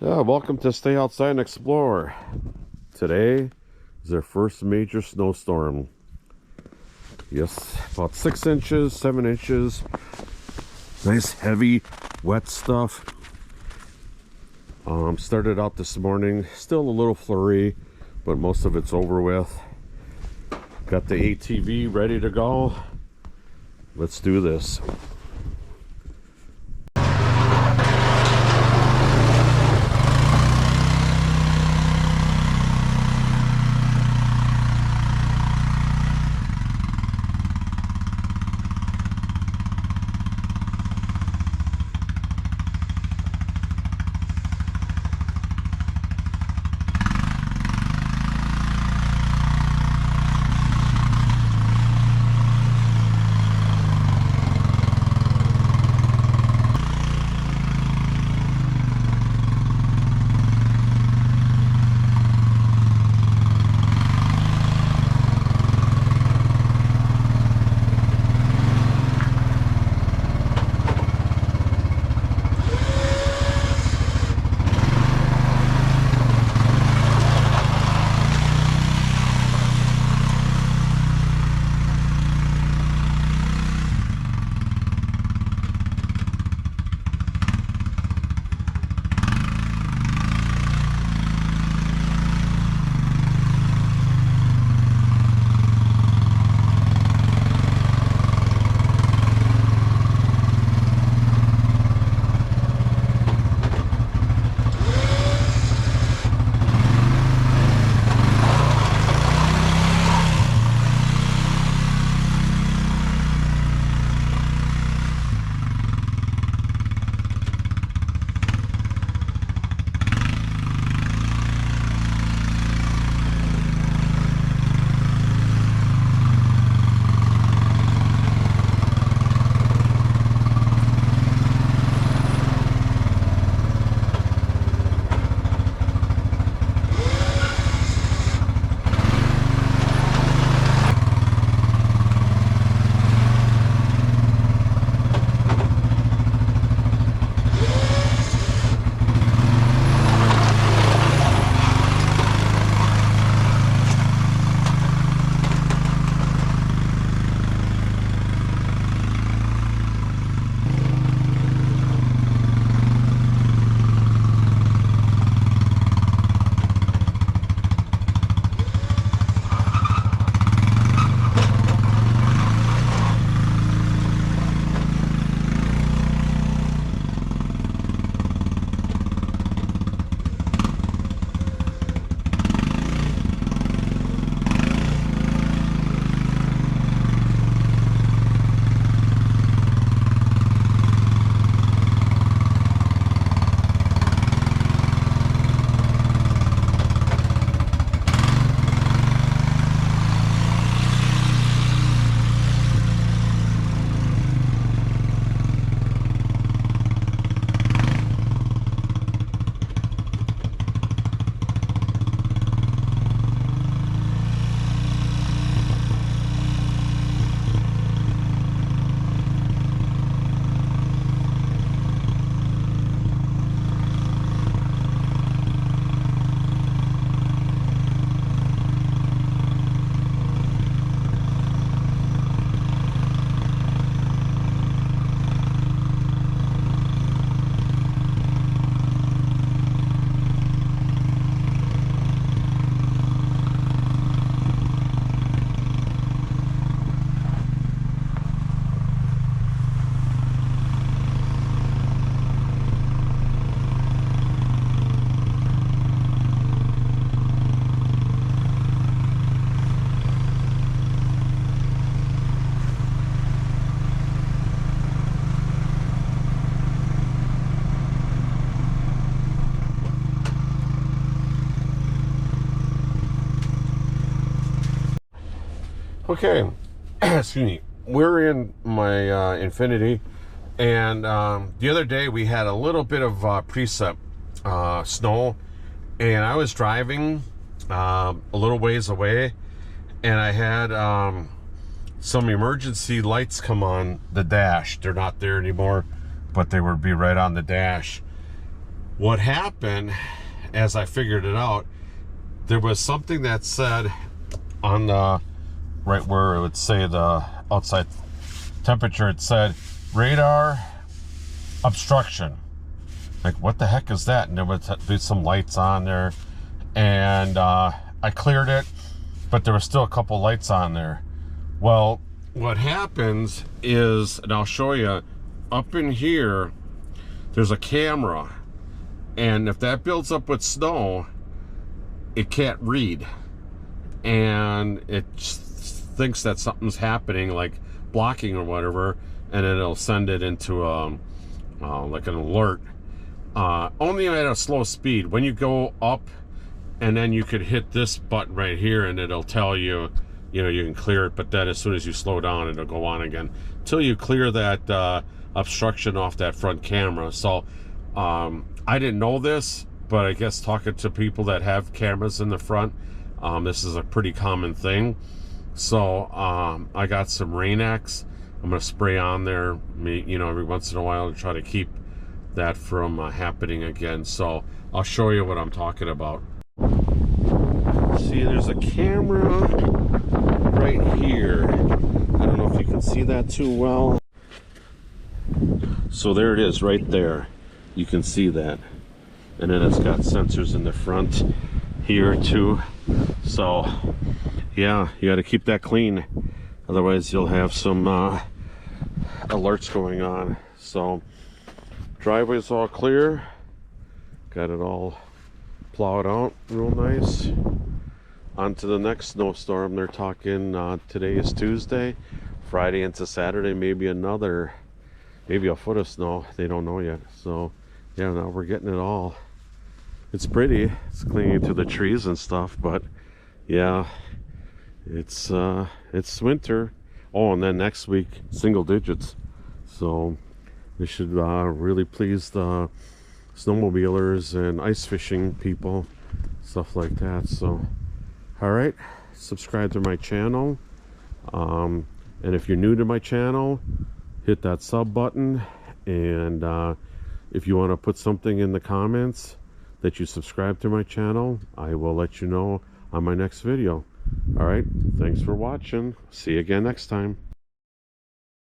Yeah, welcome to Stay Outside and Explore. Today is our first major snowstorm. Yes, about 6 inches, 7 inches. Nice, heavy, wet stuff. Started out this morning, still a little flurry, but most of it's over with. Got the ATV ready to go. Let's do this. Okay, excuse me. We're in my Infiniti, and the other day we had a little bit of precip snow, and I was driving a little ways away, and I had some emergency lights come on the dash. They're not there anymore, but they would be right on the dash. What happened, as I figured it out, there was something that said on the right where it would say the outside temperature, it said radar obstruction. Like, what the heck is that? And there would be some lights on there, and I cleared it, but there was still a couple lights on there. Well, what happens is, and I'll show you, up in here there's a camera, and if that builds up with snow, it can't read, and it thinks that something's happening, like blocking or whatever, and it'll send it into like an alert. Only at a slow speed. When you go up, and then you could hit this button right here, and it'll tell you, you know, you can clear it. But then as soon as you slow down, it'll go on again till you clear that obstruction off that front camera. So I didn't know this, but I guess talking to people that have cameras in the front, this is a pretty common thing. So I got some Rain-X. I'm gonna spray on there, you know, every once in a while to try to keep that from happening again. So I'll show you what I'm talking about. See, there's a camera right here. I don't know if you can see that too well. So there it is right there. You can see that. And then it's got sensors in the front here too. So yeah, you got to keep that clean. Otherwise you'll have some alerts going on. So driveway's all clear. Got it all plowed out real nice. On to the next snowstorm. They're talking today is Tuesday, Friday into Saturday, maybe a foot of snow. They don't know yet. So yeah, now we're getting it all. It's pretty. It's clinging to the trees and stuff, but yeah, it's winter. Oh, and then next week, single digits. So this should really please the snowmobilers and ice fishing people, stuff like that. So all right, subscribe to my channel, and if you're new to my channel, hit that sub button, and if you want to put something in the comments that you subscribe to my channel, I will let you know on my next video. All right, thanks for watching. See you again next time.